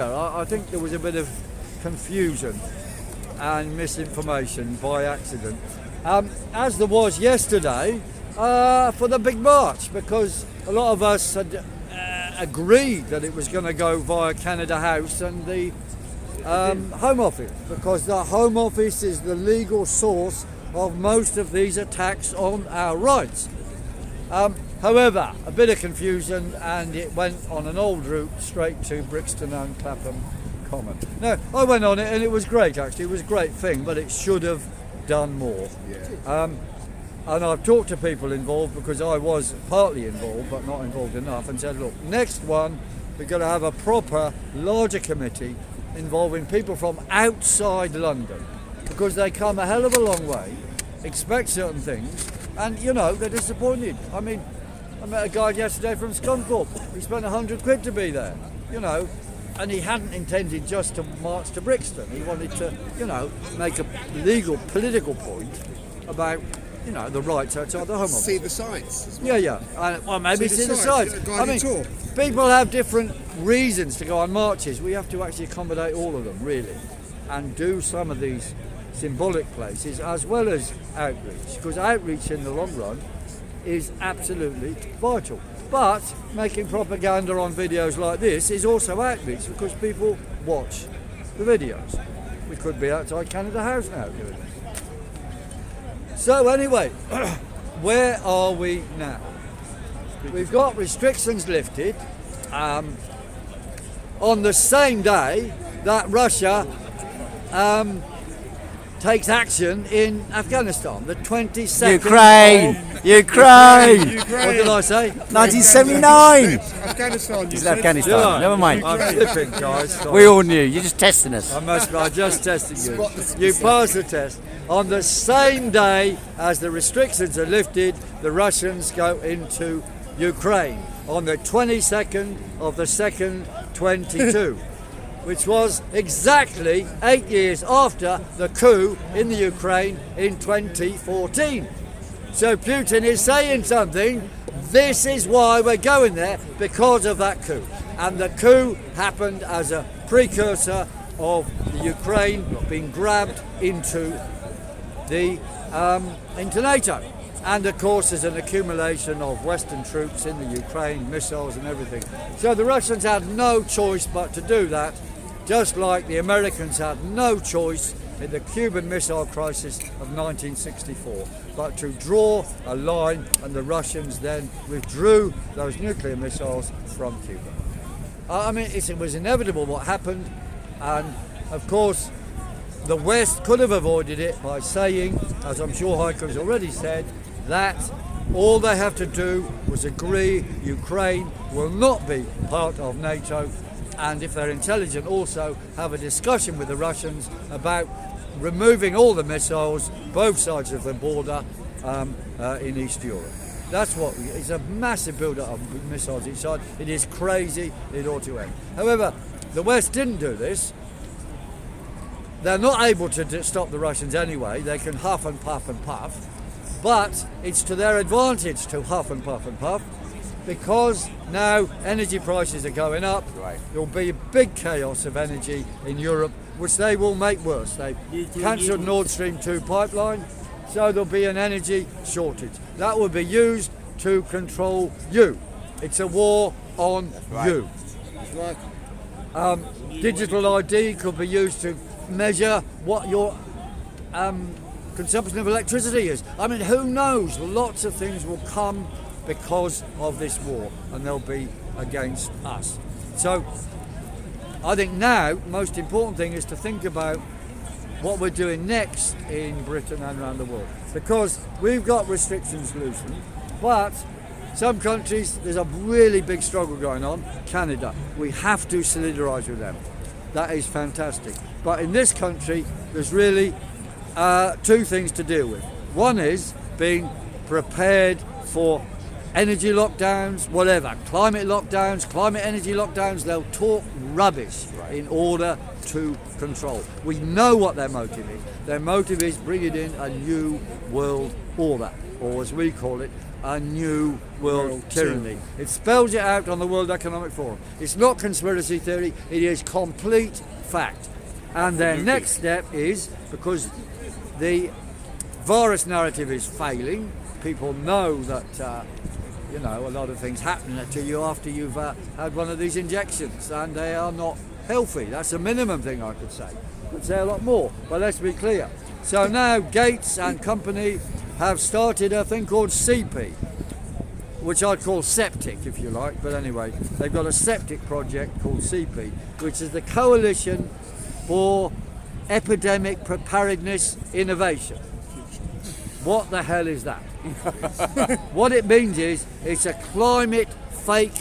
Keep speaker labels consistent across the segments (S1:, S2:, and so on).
S1: I think there was a bit of confusion and misinformation by accident, as there was yesterday for the big march, because a lot of us had agreed that it was going to go via Canada House and the Home Office, because the Home Office is the legal source of most of these attacks on our rights. However, a bit of confusion, and it went on an old route straight to Brixton and Clapham Common. No, I went on it and it was great, actually. It was a great thing, but it should have done more. Yeah. And I've talked to people involved, because I was partly involved but not involved enough, and said, look, next one we're going to have a proper larger committee involving people from outside London, because they come a hell of a long way, expect certain things, and they're disappointed. I mean, I met a guy yesterday from Scunthorpe. He spent £100 to be there, and he hadn't intended just to march to Brixton. He wanted to, make a legal, political point about, the rights outside the Home Office.
S2: See the sights.
S1: Yeah. Well, maybe see the sights. I mean, people have different reasons to go on marches. We have to actually accommodate all of them, really, and do some of these symbolic places as well as outreach, because outreach in the long run is absolutely vital. But making propaganda on videos like this is also outreach, because people watch the videos. We could be outside Canada House now doing it. So anyway, where are we now? We've got restrictions lifted on the same day that Russia takes action in Afghanistan, the 22nd
S3: Ukraine!
S1: What did I say?
S3: 1979!
S2: Afghanistan.
S3: It's Afghanistan. Never mind.
S1: I'm flipping, guys. Sorry.
S3: We all knew. You're just testing us.
S1: I just tested you. You passed the test. On the same day as the restrictions are lifted, the Russians go into Ukraine on the 22nd of the 2nd, 22. Which was exactly 8 years after the coup in the Ukraine in 2014. So Putin is saying something. This is why we're going there, because of that coup. And the coup happened as a precursor of the Ukraine being grabbed into NATO. And of course there's an accumulation of Western troops in the Ukraine, missiles and everything. So the Russians had no choice but to do that, just like the Americans had no choice in the Cuban Missile Crisis of 1964, but to draw a line, and the Russians then withdrew those nuclear missiles from Cuba. I mean, it was inevitable what happened, and of course the West could have avoided it by saying, as I'm sure Heiko's already said, that all they have to do was agree Ukraine will not be part of NATO, and if they're intelligent, also have a discussion with the Russians about removing all the missiles, both sides of the border in East Europe. That's what it's a massive build-up of missiles each side. It is crazy. It ought to end. However, the West didn't do this. They're not able to stop the Russians anyway. They can huff and puff and puff, but it's to their advantage to huff and puff and puff, because now energy prices are going up. Right. There will be a big chaos of energy in Europe, which they will make worse. They've cancelled Nord Stream 2 pipeline, so there'll be an energy shortage. That will be used to control you. It's a war on you. That's right. Digital ID could be used to measure what your consumption of electricity is. I mean, who knows? Lots of things will come because of this war, and they'll be against us. So I think now the most important thing is to think about what we're doing next in Britain and around the world, because we've got restrictions loosened, but some countries, there's a really big struggle going on. Canada, we have to solidarise with them. That is fantastic. But in this country, there's really two things to deal with. One is being prepared for energy lockdowns, whatever, climate lockdowns, climate energy lockdowns. They'll talk rubbish in order to control. We know what their motive is. Their motive is bringing in a new world order, or as we call it, a new world tyranny. It spells it out on the World Economic Forum. It's not conspiracy theory, it is complete fact. And their next step is, because the virus narrative is failing, people know that a lot of things happen to you after you've had one of these injections, and they are not healthy. That's the minimum thing I could say. I could say a lot more, but let's be clear. So now Gates and company have started a thing called CP, which I'd call septic if you like, but anyway, they've got a septic project called CP, which is the Coalition for Epidemic Preparedness Innovation. What the hell is that? What it means is it's a climate fake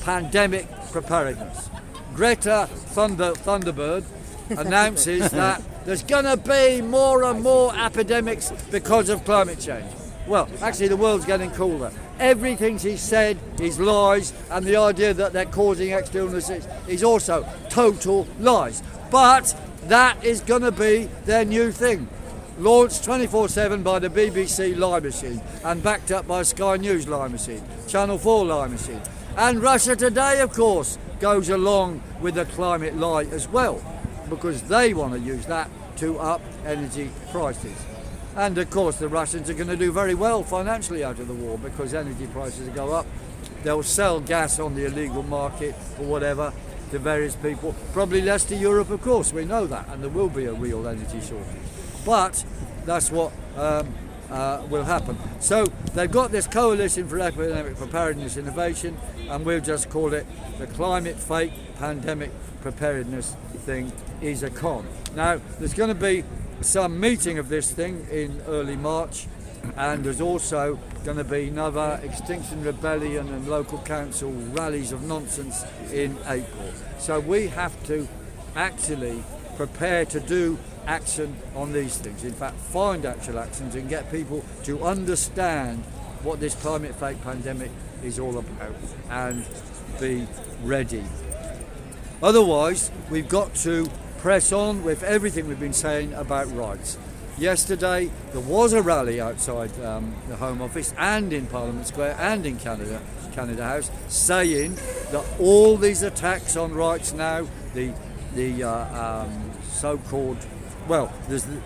S1: pandemic preparedness. Greta Thunderbird announces that there's going to be more and more epidemics because of climate change. Well, actually the world's getting cooler. Everything she said is lies, and the idea that they're causing extra illnesses is also total lies. But that is going to be their new thing. Launched 24/7 by the BBC lie machine and backed up by Sky News lie machine, Channel 4 lie machine. And Russia Today, of course, goes along with the climate lie as well, because they want to use that to up energy prices. And of course the Russians are going to do very well financially out of the war, because energy prices will go up. They'll sell gas on the illegal market or whatever to various people, probably less to Europe, of course, we know that, and there will be a real energy shortage. But that's what will happen. So they've got this Coalition for Epidemic Preparedness Innovation, and we'll just call it the Climate Fake Pandemic Preparedness thing is a con. Now, there's going to be some meeting of this thing in early March, and there's also going to be another Extinction Rebellion and local council rallies of nonsense in April. So we have to actually prepare to do action on these things. In fact, find actual actions and get people to understand what this climate fake pandemic is all about and be ready. Otherwise, we've got to press on with everything we've been saying about rights. Yesterday, there was a rally outside the Home Office and in Parliament Square and in Canada House, saying that all these attacks on rights now, the so-called, well, there's the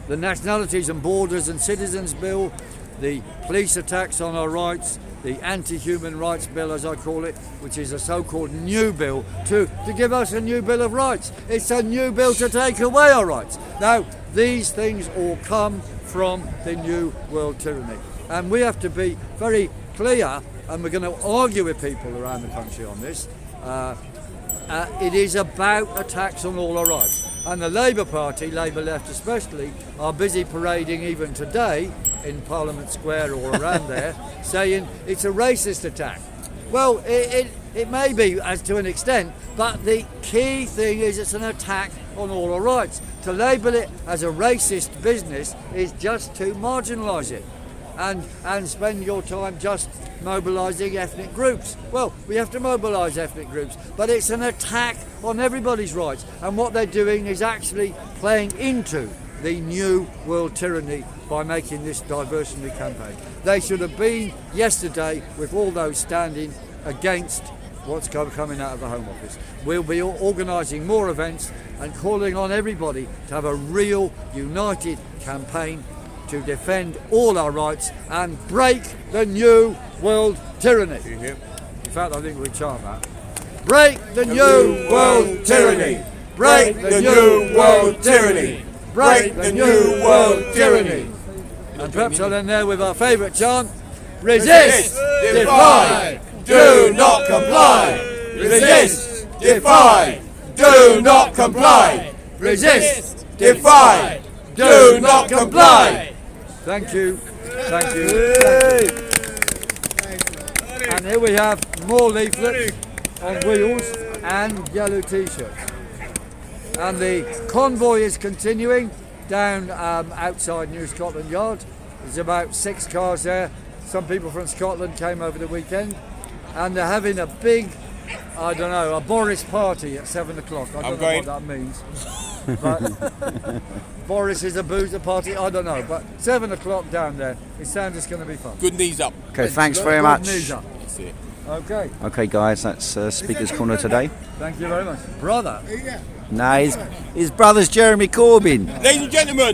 S1: the Nationalities and Borders and Citizens Bill, the police attacks on our rights, the anti-human rights bill, as I call it, which is a so-called new bill to give us a new bill of rights. It's a new bill to take away our rights. Now, these things all come from the new world tyranny, and we have to be very clear, and we're going to argue with people around the country on this. It is about attacks on all our rights. And the Labour Party, Labour left especially, are busy parading even today in Parliament Square or around there, saying it's a racist attack. Well, it may be as to an extent, but the key thing is it's an attack on all our rights. To label it as a racist business is just to marginalise it and spend your time just mobilising ethnic groups. Well, we have to mobilise ethnic groups, but it's an attack on everybody's rights, and what they're doing is actually playing into the new world tyranny by making this diversionary campaign. They should have been yesterday with all those standing against what's coming out of the Home Office. We'll be organising more events and calling on everybody to have a real united campaign to defend all our rights and break the new world tyranny. In fact, I think we chant that. Break the new world tyranny. Break the new world tyranny. Break the new world tyranny. And perhaps I'll end there with our favourite chant. Resist, defy, do not comply. Resist, defy, do not comply. Resist, defy, do not comply. Thank you. Thank you. And here we have more leaflets on wheels and yellow t-shirts. And the convoy is continuing down outside New Scotland Yard. There's about 6 cars there. Some people from Scotland came over the weekend, and they're having a big, I don't know, a Boris party at 7 o'clock. I don't know what that means. But Boris is a boozer party, I don't know. But 7 o'clock down there, it sounds it's going to be fun.
S2: Good knees up.
S3: Okay, thanks very
S1: Good
S3: much.
S1: knees up.
S2: That's it.
S1: Okay,
S3: Okay, guys, that's Speaker's Corner today.
S1: thank you very much. Brother.
S3: No, his brother's Jeremy Corbyn.
S2: Ladies and gentlemen.